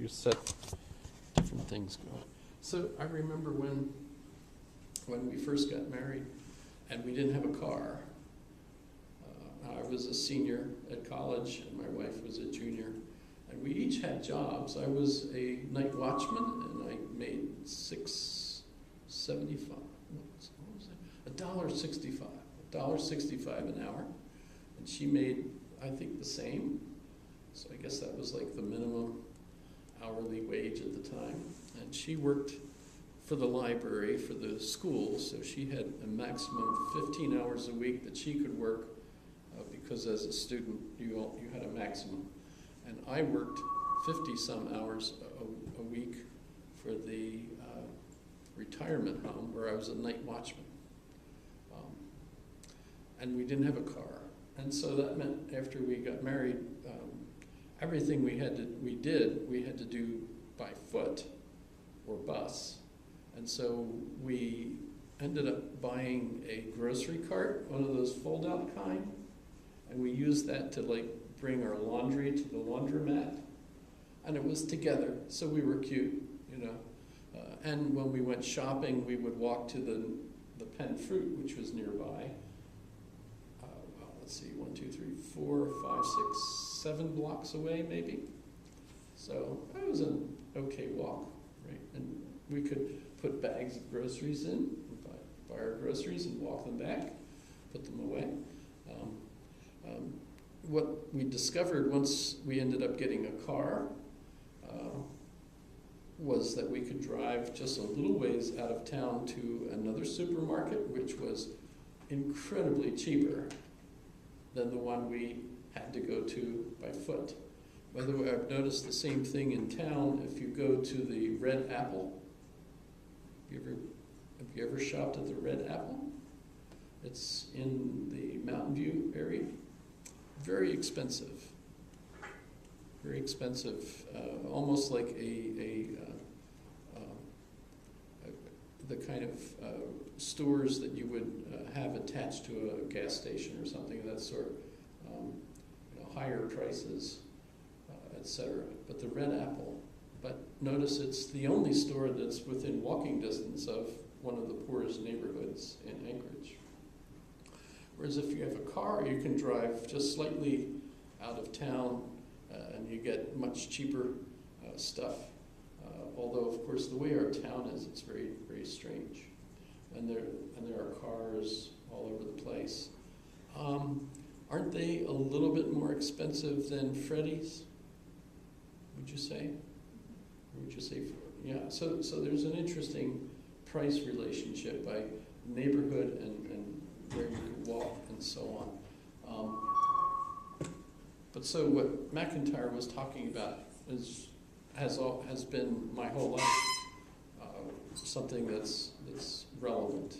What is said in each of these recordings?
you set different things going. So I remember when we first got married and we didn't have a car. I was a senior at college and my wife was a junior. And we each had jobs. I was a night watchman and I made $6.75. What was it? $1.65 an hour. And she made, I think, the same. So I guess that was like the minimum hourly wage at the time. And she worked for the library, for the school, so she had a maximum of 15 hours a week that she could work because as a student you had a maximum. And I worked 50-some hours a week for the retirement home where I was a night watchman. And we didn't have a car. And so that meant after we got married, everything we had to do by foot or bus. And so we ended up buying a grocery cart, one of those fold-out kind, and we used that to like bring our laundry to the laundromat, and it was together, so we were cute, you know. And when we went shopping, we would walk to the Penn Fruit, which was nearby. Let's see, 1, 2, 3, 4, 5, 6, 7 blocks away, maybe. So it was an okay walk, right? And we could put bags of groceries in, buy our groceries and walk them back, put them away. What we discovered once we ended up getting a car was that we could drive just a little ways out of town to another supermarket, which was incredibly cheaper than the one we had to go to by foot. By the way, I've noticed the same thing in town. If you go to the Red Apple, have you ever shopped at the Red Apple? It's in the Mountain View area. Very expensive. Very expensive. Almost like the kind of stores that you would have attached to a gas station or something of that sort. Higher prices, etc. But the Red Apple. But notice it's the only store that's within walking distance of one of the poorest neighborhoods in Anchorage. Whereas if you have a car, you can drive just slightly out of town and you get much cheaper stuff. Although, of course, the way our town is, it's very, very strange. And there are cars all over the place. Aren't they a little bit more expensive than Freddy's? Would you say? Or would you say, yeah? So there's an interesting price relationship by neighborhood and where you can walk and so on. But so what MacIntyre was talking about has been my whole life something that's relevant.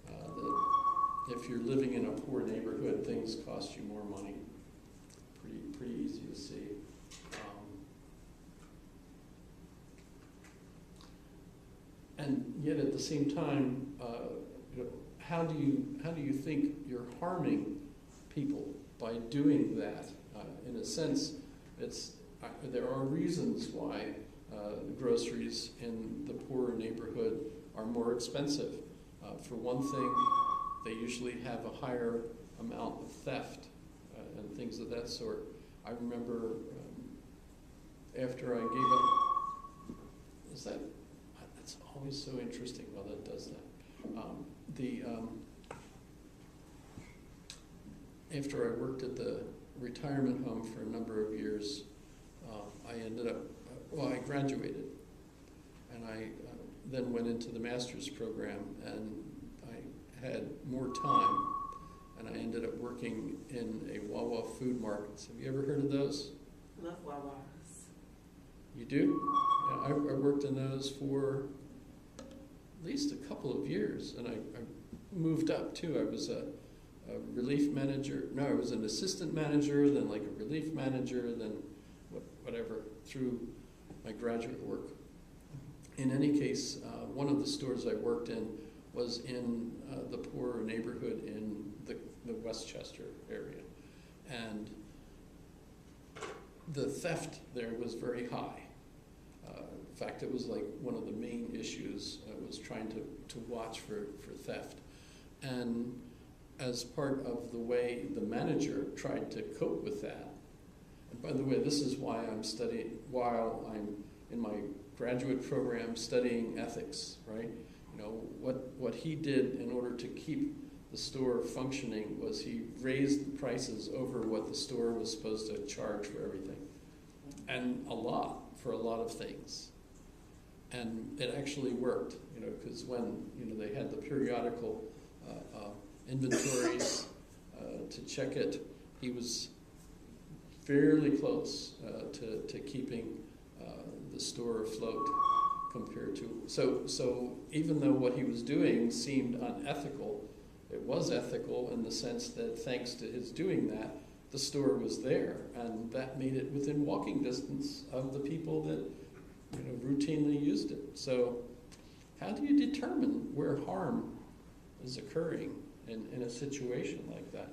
That if you're living in a poor neighborhood, things cost you more money. Pretty easy to see. And yet at the same time, how do you think you're harming people by doing that? In a sense, there are reasons why groceries in the poorer neighborhood are more expensive. For one thing, they usually have a higher amount of theft and things of that sort. I remember after I gave up, that's always so interesting while that does that. After I worked at the retirement home for a number of years, I ended up, I graduated, and I then went into the master's program, and I had more time, and I ended up working in a Wawa food markets. Have you ever heard of those? Love Wawas. You do? Yeah, I worked in those for at least a couple of years, and I moved up too. I was a relief manager. No, I was an assistant manager, then like a relief manager, then whatever, through my graduate work. In any case, one of the stores I worked in was in the poorer neighborhood in the Westchester area. And the theft there was very high. fact, it was like one of the main issues was trying to watch for theft. And as part of the way the manager tried to cope with that, and by the way, this is why I'm studying, while I'm in my graduate program studying ethics, right? You know, what he did in order to keep the store functioning was he raised the prices over what the store was supposed to charge for everything. And a lot, for a lot of things. And it actually worked, you know, because when, you know, they had the periodical inventories to check it, he was fairly close to keeping the store afloat compared to, so even though what he was doing seemed unethical, it was ethical in the sense that thanks to his doing that, the store was there, and that made it within walking distance of the people that, you know, routinely used it. So how do you determine where harm is occurring in a situation like that?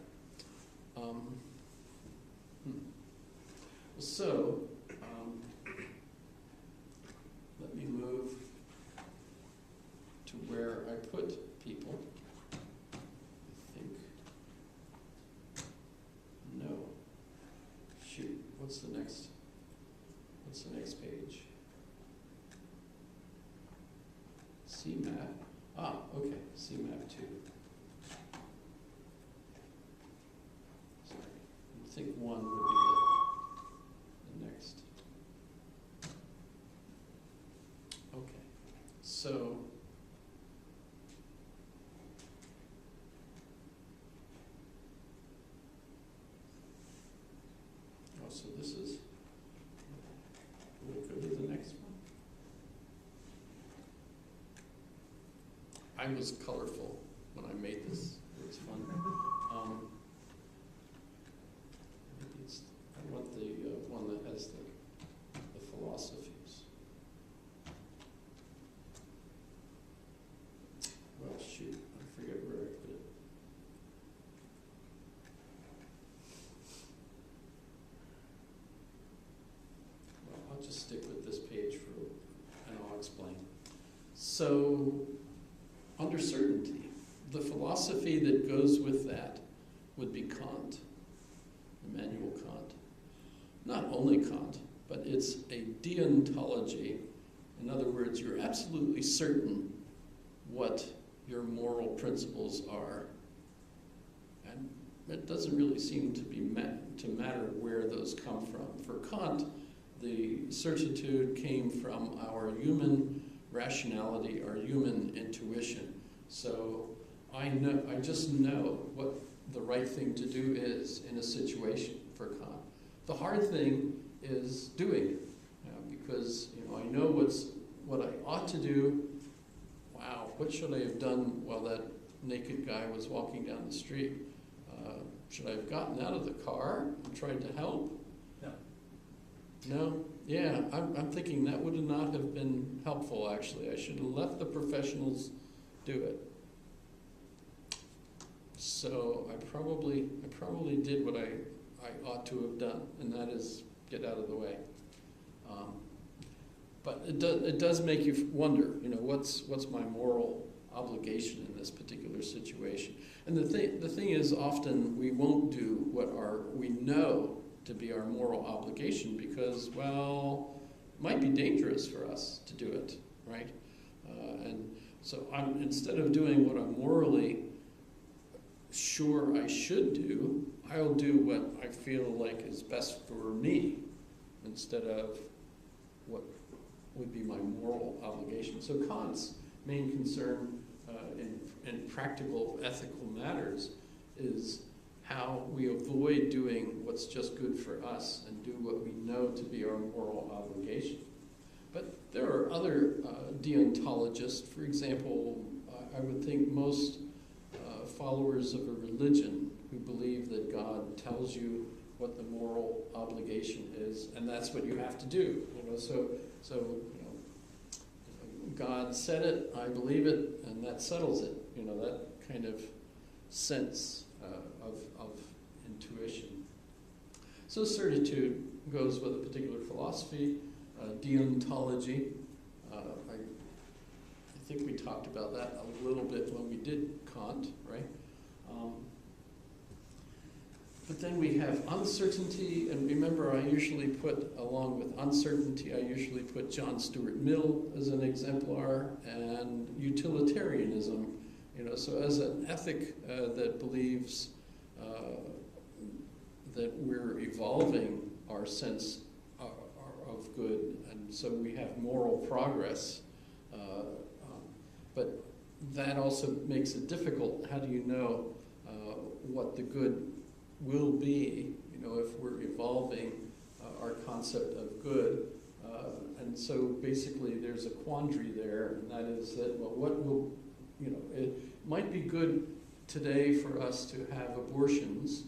So let me move to where I put people. I think. No. Shoot. What's the next page? CMAP. Ah, okay. CMAP 2. Sorry. I think 1 would be the next. Okay. So so this is, we'll go to the next one. I was colorful when I made this. It was fun. Maybe it's, I want the one that has the philosophies. Well, shoot, I forget where I put it. I'll just stick with this page and I'll explain. So, under certainty, the philosophy that goes with that would be Kant, Immanuel Kant. Not only Kant, but it's a deontology. In other words, you're absolutely certain what your moral principles are. And it doesn't really seem to be to matter where those come from. For Kant, the certitude came from our human rationality, our human intuition. So I just know what the right thing to do is in a situation for Kant. The hard thing is doing it, because I know what I ought to do. Wow, what should I have done while that naked guy was walking down the street? Should I have gotten out of the car and tried to help? No? Yeah, I'm thinking that would not have been helpful, actually. I should have let the professionals do it. So I probably did what I ought to have done, and that is get out of the way. But it does make you wonder, what's my moral obligation in this particular situation? And the thing is, often we won't do what we know to be our moral obligation because, well, it might be dangerous for us to do it, right? And so instead of doing what I'm morally sure I should do, I'll do what I feel like is best for me instead of what would be my moral obligation. So Kant's main concern in practical ethical matters is how we avoid doing what's just good for us and do what we know to be our moral obligation. But there are other deontologists. For example, I would think most followers of a religion who believe that God tells you what the moral obligation is, and that's what you have to do. So God said it, I believe it, and that settles it. That kind of sense of intuition. So certitude goes with a particular philosophy, deontology, think we talked about that a little bit when we did Kant, right? But then we have uncertainty, and remember I usually put, along with uncertainty, I usually put John Stuart Mill as an exemplar, and utilitarianism, so as an ethic that believes that we're evolving our sense of good, and so we have moral progress, but that also makes it difficult. How do you know what the good will be, if we're evolving our concept of good? And so basically there's a quandary there, and that is that, well, what will, it might be good today for us to have abortions,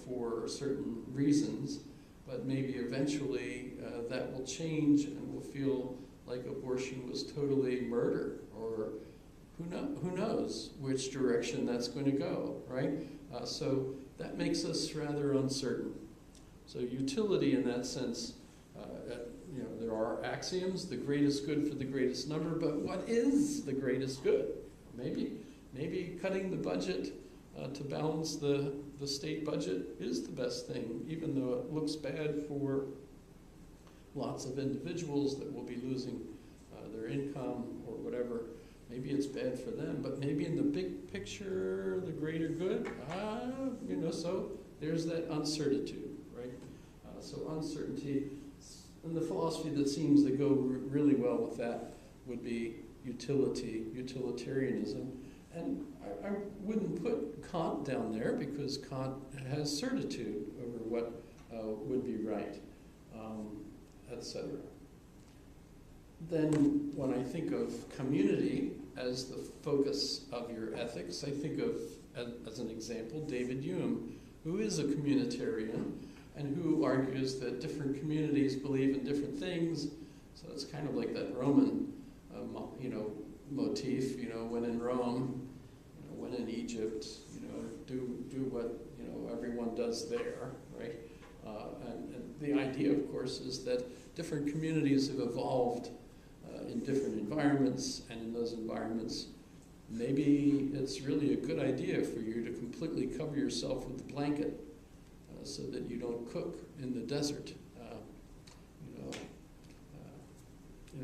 for certain reasons, but maybe eventually that will change and we'll feel like abortion was totally murder, or who knows which direction that's going to go, right? So that makes us rather uncertain. So utility in that sense, there are axioms, the greatest good for the greatest number, but what is the greatest good? Maybe cutting the budget to balance the state budget is the best thing, even though it looks bad for lots of individuals that will be losing their income or whatever. Maybe it's bad for them, but maybe in the big picture, the greater good, so there's that uncertitude, right? So uncertainty, and the philosophy that seems to go really well with that would be utilitarianism. And I wouldn't put Kant down there because Kant has certitude over what would be right, etc. Then when I think of community as the focus of your ethics, I think of, as an example, David Hume, who is a communitarian and who argues that different communities believe in different things. So it's kind of like that Roman, motif, when in Rome, when in Egypt, do what, everyone does there, right? And the idea, of course, is that different communities have evolved in different environments, and in those environments, maybe it's really a good idea for you to completely cover yourself with a blanket so that you don't cook in the desert.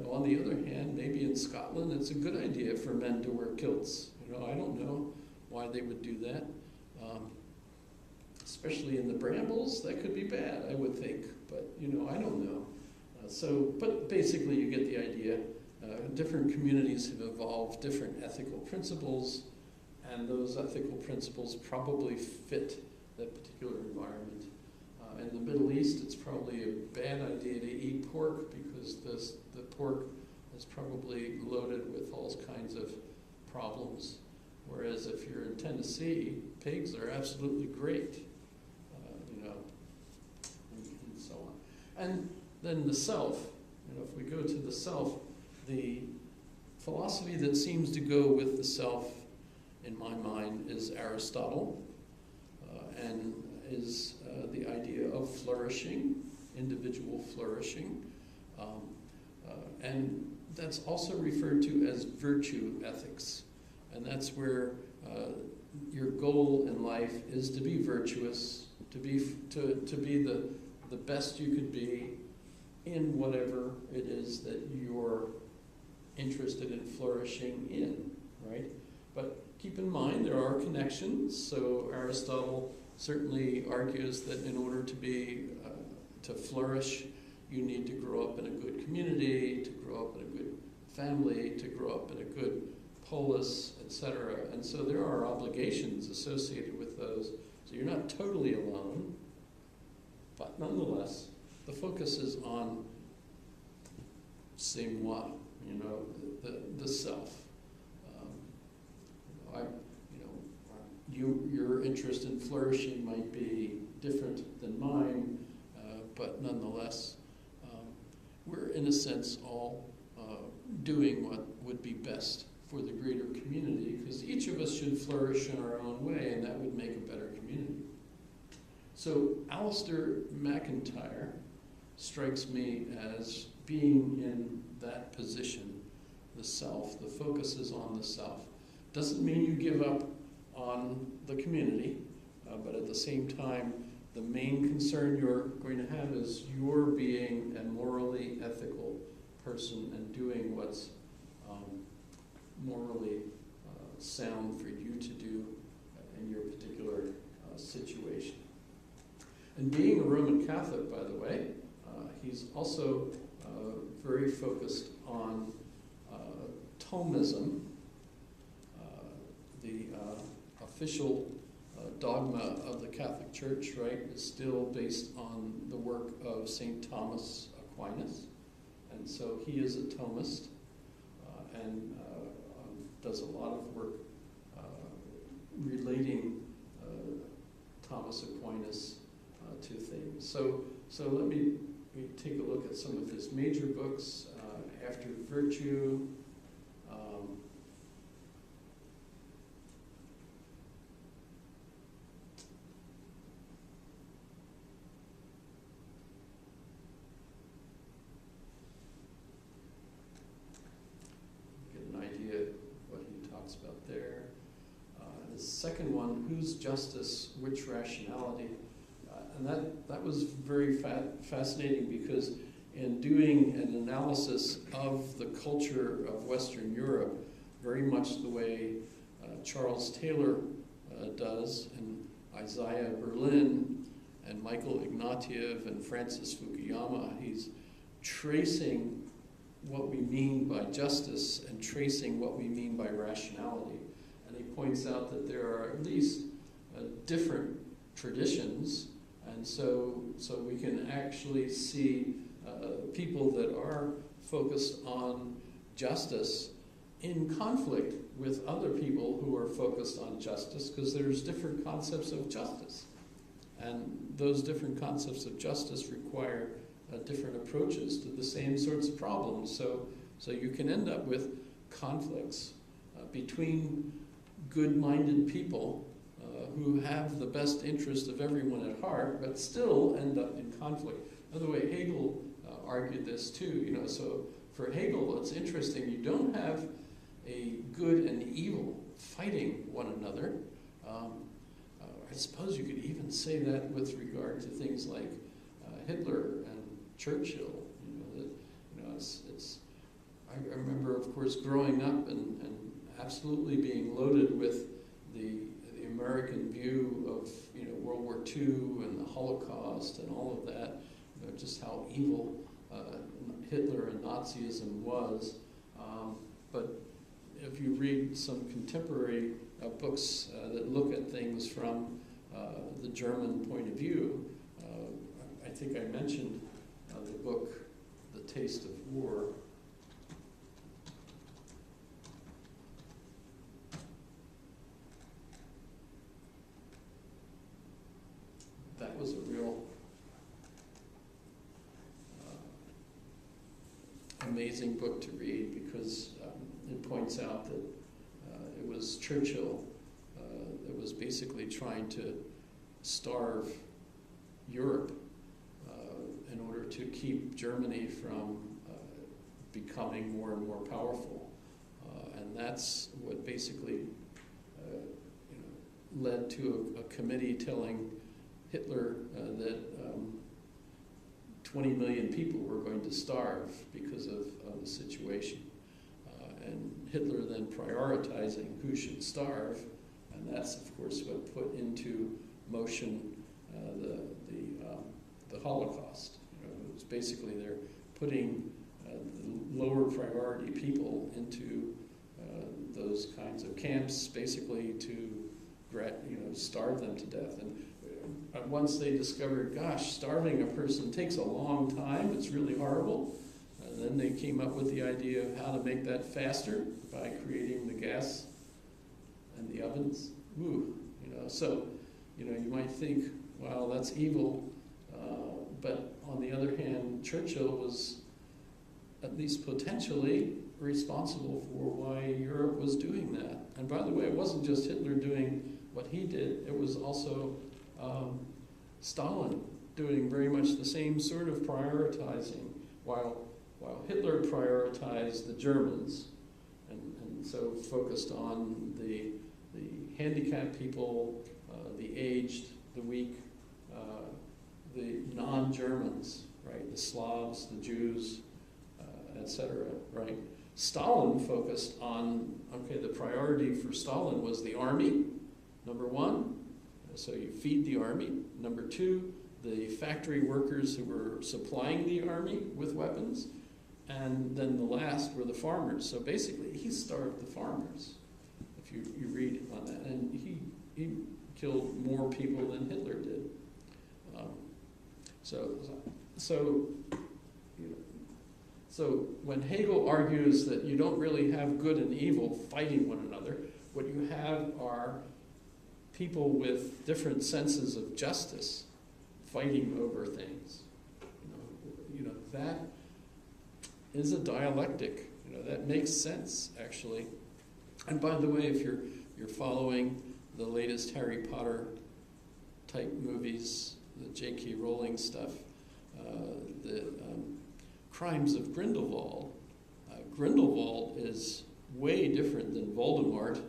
On the other hand, maybe in Scotland, it's a good idea for men to wear kilts. I don't know why they would do that. Especially in the brambles, that could be bad, I would think, but I don't know. But basically you get the idea. Different communities have evolved different ethical principles, and those ethical principles probably fit that particular environment. In the Middle East, it's probably a bad idea to eat pork because the pork is probably loaded with all kinds of problems. Whereas if you're in Tennessee, pigs are absolutely great, and so on. And then the self, if we go to the self, the philosophy that seems to go with the self, in my mind, is Aristotle, and is the idea of flourishing, individual flourishing. And that's also referred to as virtue ethics. And that's where your goal in life is to be virtuous, to be the best you could be in whatever it is that you're interested in flourishing in, right? But keep in mind there are connections. So Aristotle certainly argues that in order to flourish, you need to grow up in a good community, to grow up in a good family, to grow up in a good polis, etc. And so there are obligations associated with those. So you're not totally alone, but nonetheless, the focus is on c'est moi, the self. Your interest in flourishing might be different than mine, but nonetheless, we're in a sense all doing what would be best for the greater community, because each of us should flourish in our own way, and that would make a better community. So Alistair MacIntyre strikes me as being in that position the self. The focus is on the self. Doesn't mean you give up on the community, but at the same time, the main concern you're going to have is your being a morally ethical person and doing what's morally sound for you to do in your particular situation. And being a Roman Catholic, by the way, he's also very focused on Thomism, the official dogma of the Catholic Church, right, is still based on the work of St. Thomas Aquinas. And so he is a Thomist and does a lot of work relating Thomas Aquinas to things. So let me take a look at some of his major books. After Virtue, get an idea what he talks about there. The second one, Whose Justice, Which Rationality? And that was very fascinating because in doing an analysis of the culture of Western Europe, very much the way Charles Taylor does, and Isaiah Berlin, and Michael Ignatieff, and Francis Fukuyama, he's tracing what we mean by justice and tracing what we mean by rationality. And he points out that there are at least different traditions, and so we can actually see people that are focused on justice in conflict with other people who are focused on justice, because there's different concepts of justice. And those different concepts of justice require different approaches to the same sorts of problems. So you can end up with conflicts between good-minded people who have the best interest of everyone at heart, but still end up in conflict. By the way, Hegel argued this too. So for Hegel, it's interesting. You don't have a good and evil fighting one another. I suppose you could even say that with regard to things like Hitler and Churchill. I remember, of course, growing up and absolutely being loaded with the American view of World War II and the Holocaust and all of that. Just how evil Hitler and Nazism was. But if you read some contemporary books that look at things from the German point of view, I think I mentioned the book, The Taste of War. That was a real amazing book to read because it points out that it was Churchill that was basically trying to starve Europe in order to keep Germany from becoming more and more powerful. And that's what basically led to a committee telling Hitler that 20 million people were going to starve because of the situation. And Hitler then prioritizing who should starve, and that's, of course, what put into motion the Holocaust. It was basically they're putting the lower priority people into those kinds of camps, basically to starve them to death. And once they discovered, gosh, starving a person takes a long time, it's really horrible. And then they came up with the idea of how to make that faster by creating the gas and the ovens. So you might think, well, that's evil. But on the other hand, Churchill was at least potentially responsible for why Europe was doing that. And by the way, it wasn't just Hitler doing what he did. It was also Stalin doing very much the same sort of prioritizing. While Hitler prioritized the Germans so focused on the handicapped people, the aged, the weak, the non-Germans, right? The Slavs, the Jews, etc., right? Stalin focused on, okay, the priority for Stalin was the army, number one, so you feed the army. Number two, the factory workers who were supplying the army with weapons. And then the last were the farmers. So basically, he starved the farmers, if you read on that. And he killed more people than Hitler did. So when Hegel argues that you don't really have good and evil fighting one another, what you have are people with different senses of justice fighting over things. That is a dialectic. That makes sense, actually. And by the way, if you're following the latest Harry Potter type movies, the J.K. Rowling stuff, the Crimes of Grindelwald. Grindelwald is way different than Voldemort.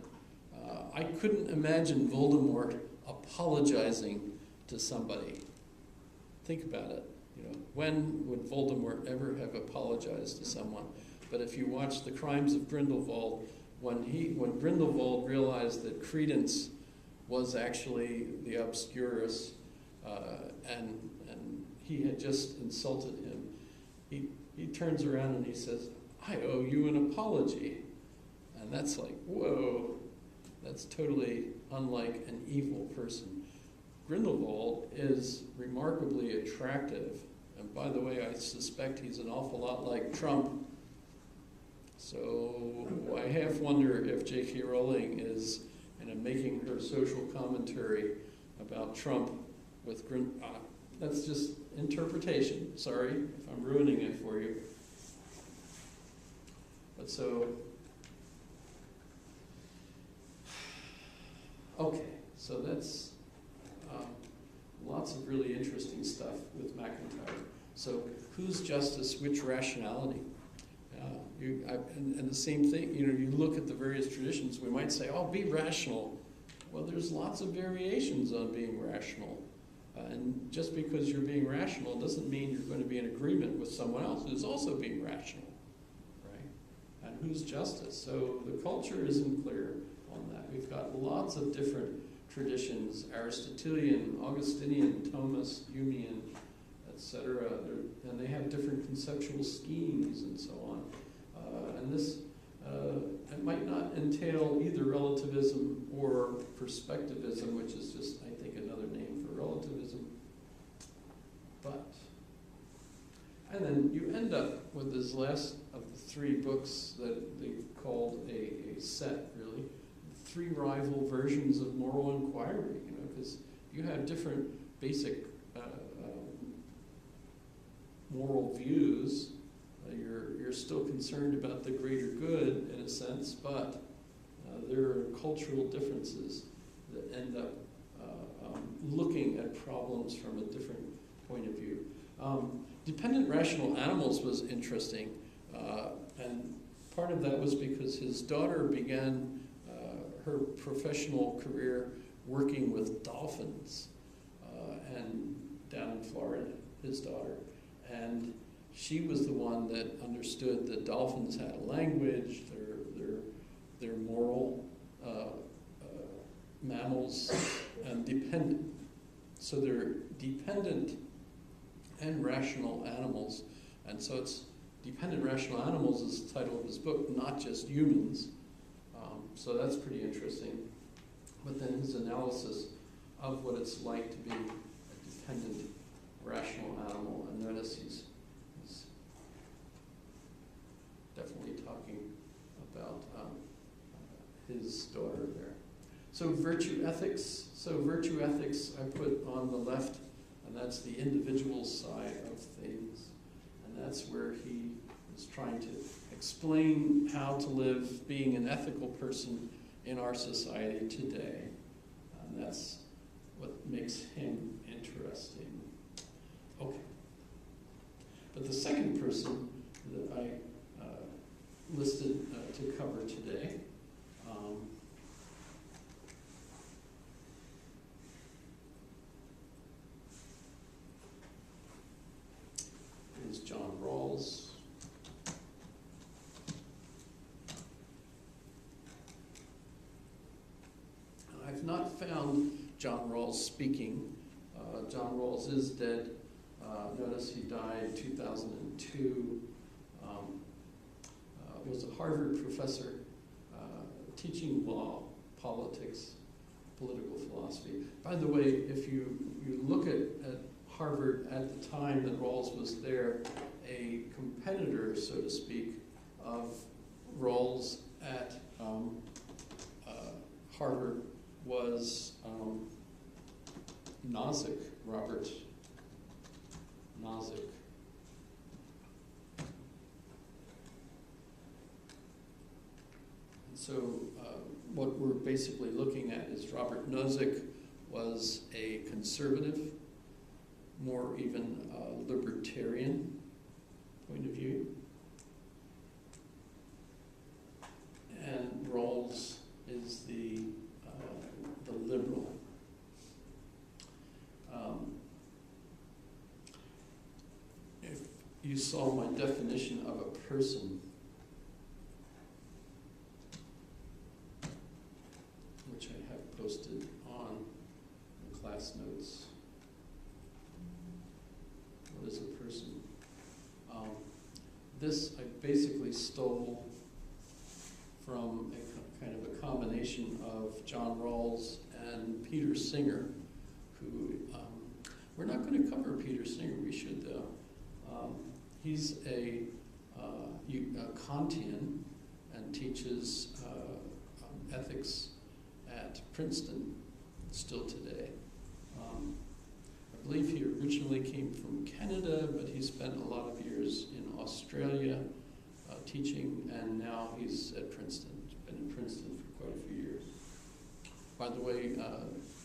I couldn't imagine Voldemort apologizing to somebody. Think about it. When would Voldemort ever have apologized to someone? But if you watch the Crimes of Grindelwald, when Grindelwald realized that Credence was actually the Obscurus, and he had just insulted him, he turns around and he says, "I owe you an apology." And that's like, whoa, that's totally unlike an evil person. Grindelwald is remarkably attractive. And by the way, I suspect he's an awful lot like Trump. So I half wonder if J.K. Rowling is making her social commentary about Trump with that's just interpretation. Sorry if I'm ruining it for you. But so, okay, so that's lots of really interesting stuff with MacIntyre. So whose justice, which rationality? And the same thing, you look at the various traditions, we might say, oh, be rational. Well, there's lots of variations on being rational. And just because you're being rational doesn't mean you're going to be in agreement with someone else who's also being rational, right? And whose justice? So the culture isn't clear on that. We've got lots of different traditions, Aristotelian, Augustinian, Thomist, Humean, etc. And they have different conceptual schemes and so on. And this, it might not entail either relativism or perspectivism, which is just, I think, another name for relativism. And then you end up with this last of the three books that they called a set, really. Three rival versions of moral inquiry, because you have different basic moral views. You're still concerned about the greater good, in a sense, but there are cultural differences that end up looking at problems from a different point of view. Dependent rational animals was interesting, and part of that was because his daughter began her professional career working with dolphins, and down in Florida, his daughter. And she was the one that understood that dolphins had a language, they're moral mammals, and dependent. So they're dependent and rational animals. And so it's Dependent Rational Animals is the title of his book, not just humans. So that's pretty interesting. But then his analysis of what it's like to be a dependent rational animal, and notice he's definitely talking about his daughter there. So virtue ethics. So virtue ethics I put on the left, and that's the individual side of things. And that's where he is trying to explain how to live being an ethical person in our society today. And that's what makes him interesting. Okay. But the second person that I listed to cover today. Is John Rawls. I've not found John Rawls speaking. John Rawls is dead. Notice he died in 2002. Was a Harvard professor teaching law, politics, political philosophy. By the way, if you look at Harvard at the time that Rawls was there, a competitor, so to speak, of Rawls at Harvard was Nozick, Robert Nozick. And so what we're basically looking at is Robert Nozick was a conservative, more even libertarian point of view. And Rawls is the liberal. If you saw my definition of a person, which I have posted on the class notes, what is a person? This I basically stole from a kind of a combination of John Rawls and Peter Singer, who, we're not going to cover Peter Singer, we should though. He's a Kantian and teaches ethics at Princeton still today. I believe he originally came from Canada, but he spent a lot of years in Australia teaching, and now he's at Princeton. He's been in Princeton for quite a few years. By the way,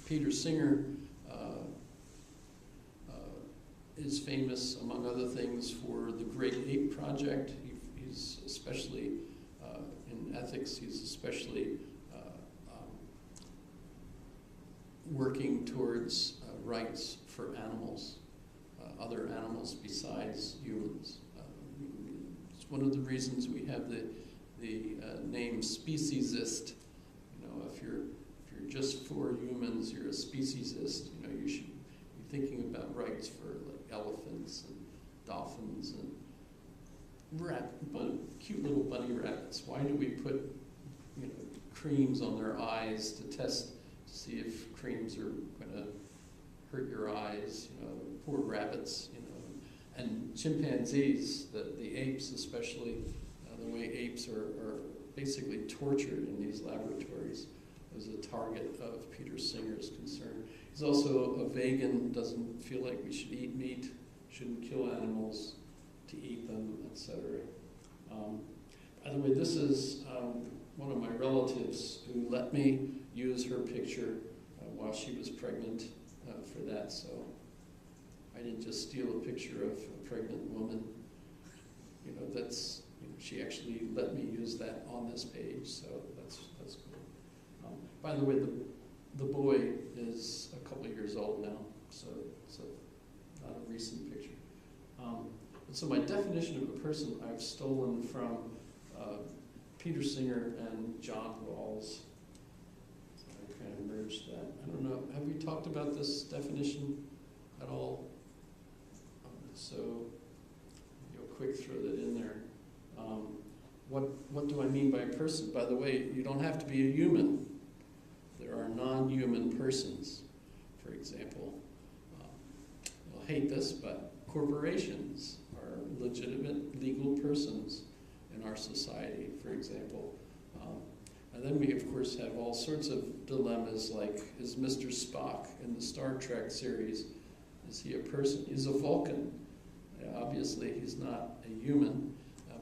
Peter Singer is famous, among other things, for the Great Ape Project. He's especially, in ethics, he's especially working towards rights for animals, other animals besides humans. It's one of the reasons we have the name speciesist. You know, if you're just for humans, you're a speciesist. You know, you should be thinking about rights for like elephants and dolphins and cute little bunny rabbits. Why do we put, you know, creams on their eyes to test to see if creams are going to hurt your eyes? You know, poor rabbits. You know, and chimpanzees, the apes especially, the way apes are basically tortured in these laboratories, is a target of Peter Singer's concern. He's also a vegan, doesn't feel like we should eat meat, shouldn't kill animals to eat them, etc. By the way, this is one of my relatives who let me use her picture while she was pregnant for that, so I didn't just steal a picture of a pregnant woman. You know, that's, you know, she actually let me use that on this page, so that's cool. By the way, the boy is a couple of years old now, so it's not a recent picture. So my definition of a person I've stolen from Peter Singer and John Rawls. So I kind of merged that. I don't know, have we talked about this definition at all? So you'll quick throw that in there. What do I mean by person? By the way, you don't have to be a human. There are non-human persons, for example. You'll hate this, but corporations are legitimate legal persons in our society, for example. And then we, of course, have all sorts of dilemmas, like, is Mr. Spock in the Star Trek series, is he a person? He's a Vulcan. Obviously, he's not a human,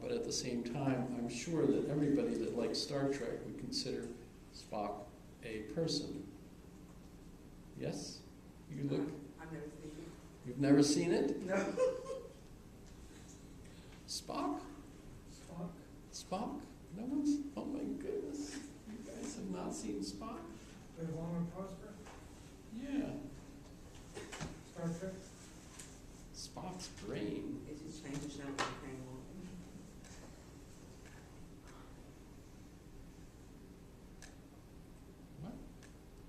but at the same time, I'm sure that everybody that likes Star Trek would consider Spock a person. Yes? You look? I've never seen it. You've never seen it? No. Spock? Spock? Spock? No one's, oh my goodness, you guys have not seen Spock? Live long and prosper. Yeah, Star Trek. Spock's brain. It just changed the show to Crane Wall.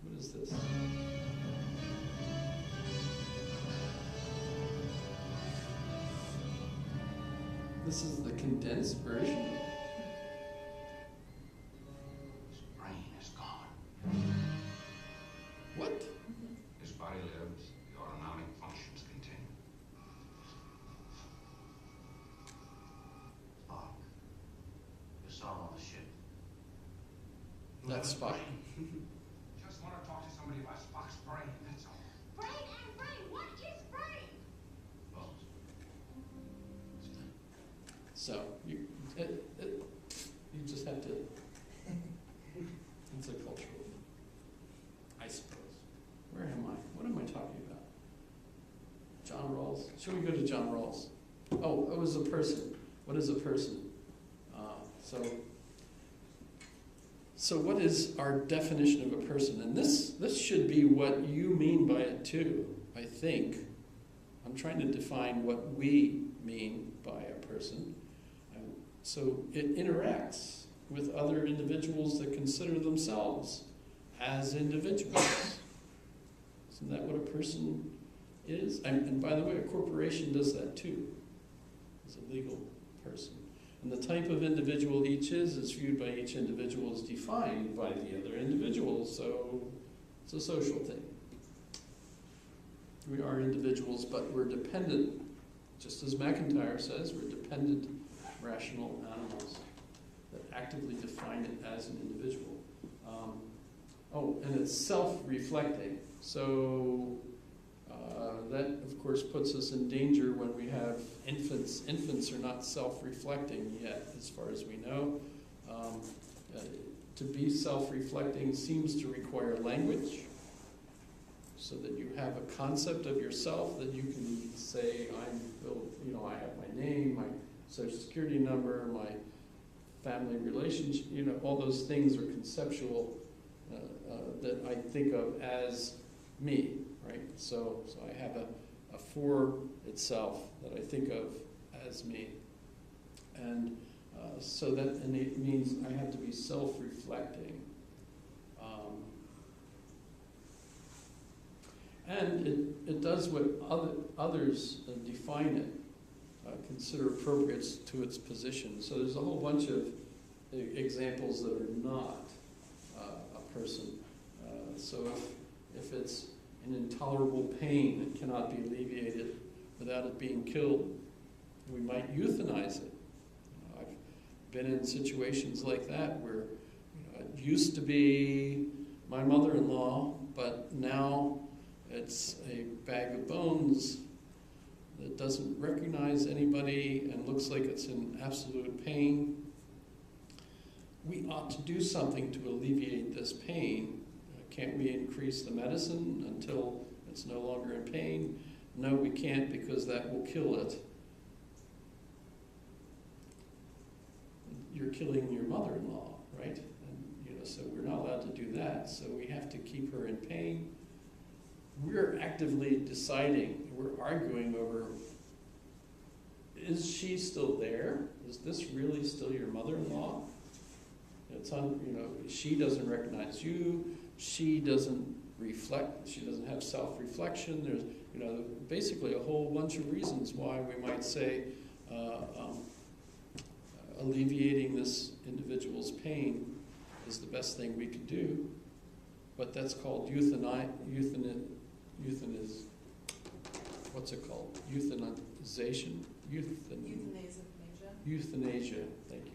What is this? This is the condensed version. His brain is gone. What? His body lives, the autonomic functions continue. Spock, you saw all the shit. That's Spock. Just want to talk to somebody about Spock's brain, that's all. Brain and brain, what is brain? Well, So you just have to. It's a cultural, I suppose. Where am I? What am I talking about? John Rawls. Should we go to John Rawls? Oh, it was a person. What is a person? So what is our definition of a person? And this should be what you mean by it too, I think. I'm trying to define what we mean by a person. So it interacts with other individuals that consider themselves as individuals. Isn't that what a person is? And by the way, a corporation does that too. It's a legal person. And the type of individual each is viewed by each individual as defined by the other individual, so it's a social thing. We are individuals, but we're dependent, just as MacIntyre says, we're dependent rational animals that actively define it as an individual. And it's self-reflecting. So that, of course, puts us in danger when we have infants. Infants are not self-reflecting yet, as far as we know. To be self-reflecting seems to require language, so that you have a concept of yourself that you can say, I have my name, my social security number, my family relationship, all those things are conceptual that I think of as me, right? So I have a for itself that I think of as me. And so that it means I have to be self-reflecting. And it does what others define it, consider appropriate to its position. So there's a whole bunch of examples that are not a person. So if it's an intolerable pain that cannot be alleviated without it being killed, we might euthanize it. I've been in situations like that where it used to be my mother-in-law, but now it's a bag of bones that doesn't recognize anybody and looks like it's in absolute pain. We ought to do something to alleviate this pain. Can't we increase the medicine until it's no longer in pain? No, we can't, because that will kill it. You're killing your mother-in-law, right? And, so we're not allowed to do that. So we have to keep her in pain. We're actively deciding, we're arguing over, is she still there? Is this really still your mother-in-law? She doesn't recognize you. She doesn't reflect. She doesn't have self-reflection. There's, basically a whole bunch of reasons why we might say alleviating this individual's pain is the best thing we could do. But that's called what's it called? Euthanization? Euthanasia, thank you.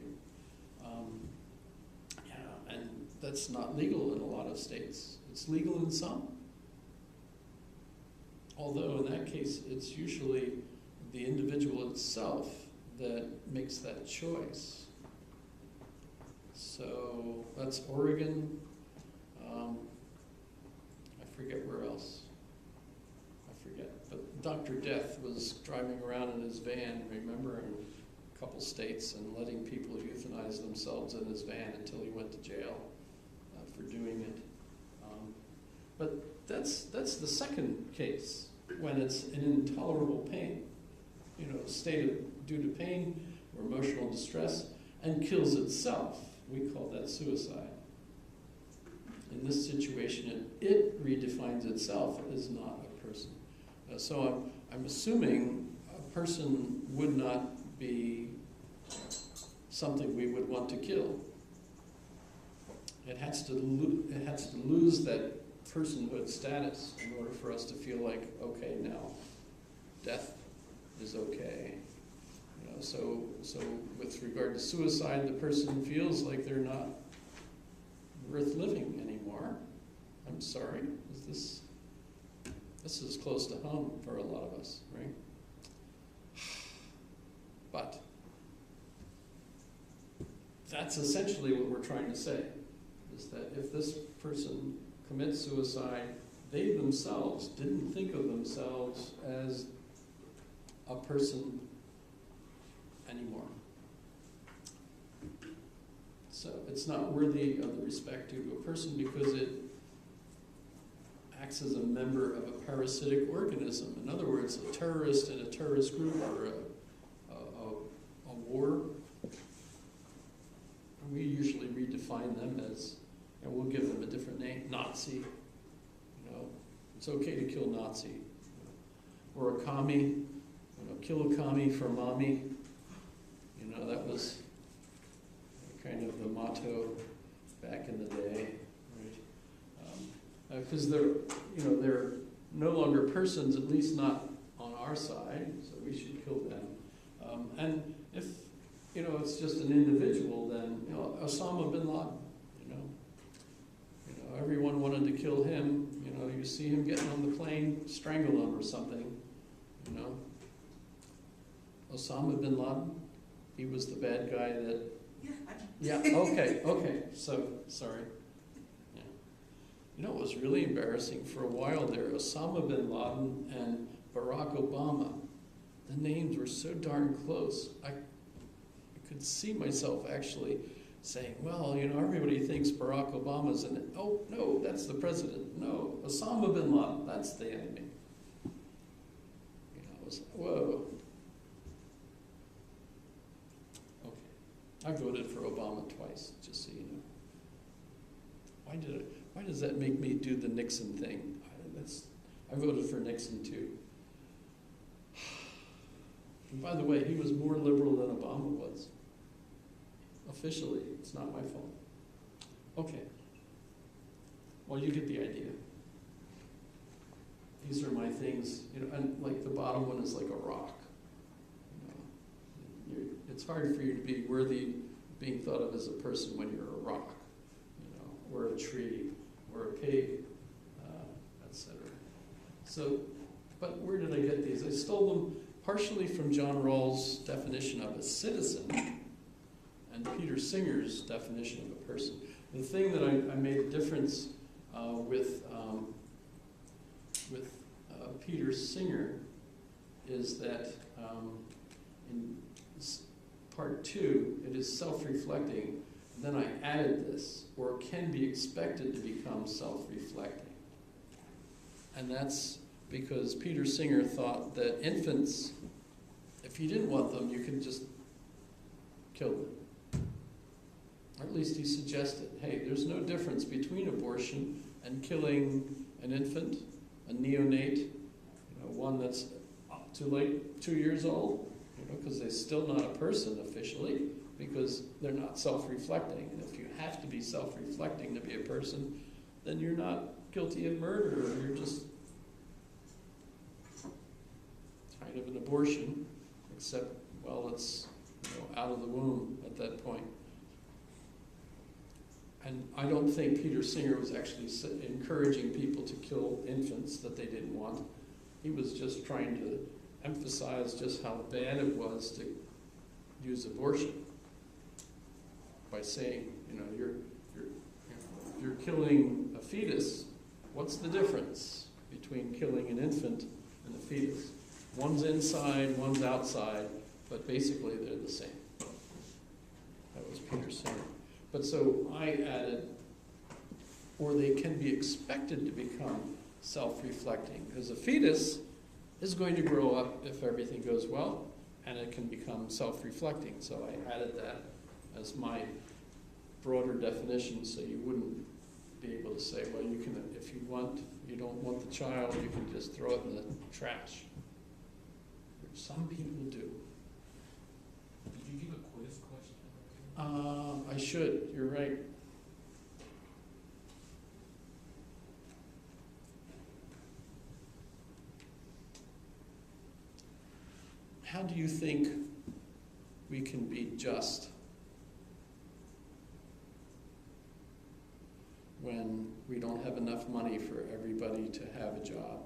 And that's not legal in a lot of states. It's legal in some. Although in that case, it's usually the individual itself that makes that choice. So that's Oregon. I forget where else. But Dr. Death was driving around in his van, remember, in a couple states and letting people euthanize themselves. themselves in his van until he went to jail for doing it. But that's the second case, when it's an intolerable pain, state due to pain or emotional distress, and kills itself. We call that suicide. In this situation, it redefines itself as not a person. So I'm assuming a person would not be something we would want to kill. It has to lose that personhood status in order for us to feel like, okay, now death is okay. So with regard to suicide, the person feels like they're not worth living anymore. I'm sorry. This is close to home for a lot of us, right? But that's essentially what we're trying to say, is that if this person commits suicide, they themselves didn't think of themselves as a person anymore. So it's not worthy of the respect due to a person because it acts as a member of a parasitic organism. In other words, a terrorist in a terrorist group or a war, we usually redefine them as, and we'll give them a different name, Nazi. It's okay to kill Nazi. Or a commie, kill a commie for mommy. That was kind of the motto back in the day, right? Because they're no longer persons, at least not on our side, so we should kill them. And if it's just an individual, then Osama bin Laden. Everyone wanted to kill him. You see him getting on the plane, strangle him or something. Osama bin Laden. He was the bad guy that. Yeah. Okay. So sorry. Yeah. It was really embarrassing for a while there. Osama bin Laden and Barack Obama. The names were so darn close. I could see myself actually saying, well, everybody thinks Barack Obama's in it. Oh, no, that's the president. No, Osama bin Laden, that's the enemy. It was, whoa. Okay. I voted for Obama twice, just so you know. Why does that make me do the Nixon thing? I voted for Nixon too. And by the way, he was more liberal than Obama was. Officially, it's not my fault. Okay. Well, you get the idea. These are my things, and like the bottom one is like a rock. It's hard for you to be worthy of being thought of as a person when you're a rock, or a tree, or a pig, etc. So, but where did I get these? I stole them partially from John Rawls' definition of a citizen, and Peter Singer's definition of a person. The thing that I made a difference with Peter Singer is that in part 2, it is self-reflecting. Then I added this, or can be expected to become self-reflecting. And that's because Peter Singer thought that infants, if you didn't want them, you could just kill them. Or at least he suggested, hey, there's no difference between abortion and killing an infant, a neonate, one that's up to like 2 years old, because they're still not a person officially, because they're not self-reflecting. And if you have to be self-reflecting to be a person, then you're not guilty of murder, or you're just kind of an abortion, except, well, it's out of the womb at that point. And I don't think Peter Singer was actually encouraging people to kill infants that they didn't want. He was just trying to emphasize just how bad it was to use abortion by saying, you're killing a fetus. What's the difference between killing an infant and a fetus? One's inside, one's outside, but basically they're the same. That was Peter Singer. But so I added, or they can be expected to become self-reflecting, because a fetus is going to grow up if everything goes well, and it can become self-reflecting. So I added that as my broader definition, so you wouldn't be able to say, well, you can, if you don't want the child, you can just throw it in the trash, which some people do. Did you give a quiz question? I should, you're right. How do you think we can be just when we don't have enough money for everybody to have a job?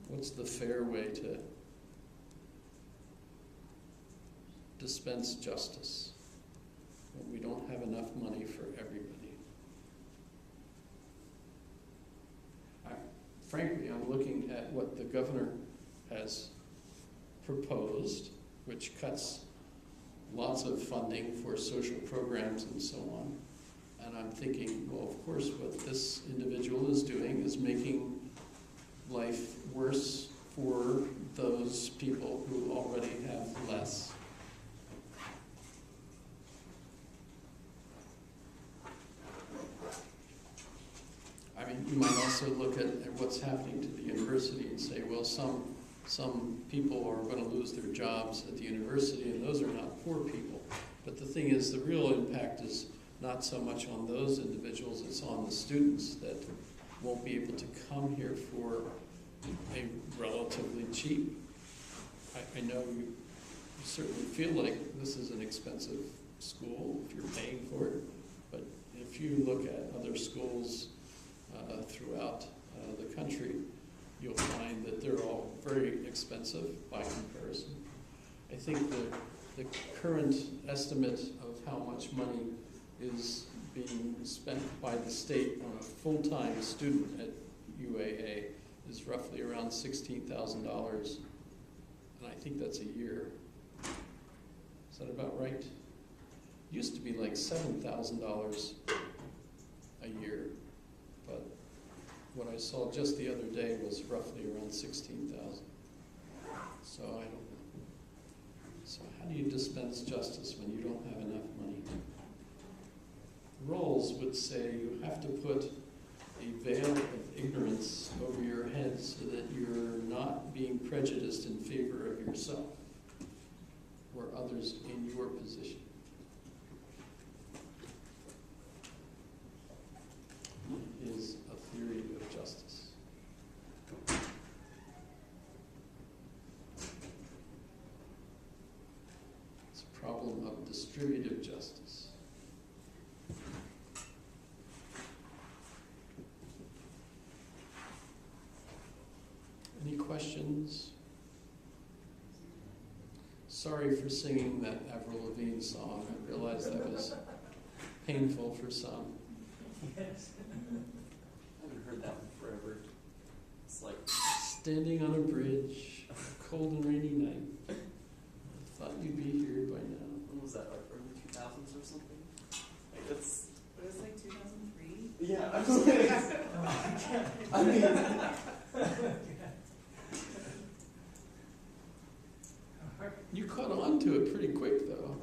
What's the fair way to dispense justice when we don't have enough money for everybody? Frankly, I'm looking at what the governor has proposed, which cuts lots of funding for social programs and so on. And I'm thinking, well, of course, what this individual is doing is making life worse for those people who already have less. I mean, you might also look at what's happening to the university and say, well, some people are going to lose their jobs at the university, and those are not poor people. But the thing is, the real impact is not so much on those individuals, it's on the students that won't be able to come here for a relatively cheap. I know you certainly feel like this is an expensive school if you're paying for it, but if you look at other schools throughout the country, you'll find that they're all very expensive by comparison. I think the current estimate of how much money is being spent by the state on a full-time student at UAA is roughly around $16,000, and I think that's a year. Is that about right? It used to be like $7,000 a year, but what I saw just the other day was roughly around 16,000. So I don't know. So how do you dispense justice when you don't have enough money? Rawls would say you have to put a veil of ignorance over your head so that you're not being prejudiced in favor of yourself or others in your position. Is a theory of justice. It's a problem of distributive justice. Any questions? Sorry for singing that Avril Lavigne song. I realize that was painful for some. Yes. I haven't heard that one forever. It's like Standing on a bridge, cold and rainy night. I thought you'd be here by now. when was that? Like early 2000s or something? Like it's It was like 2003. yeah. I mean, You caught on to it pretty quick, though.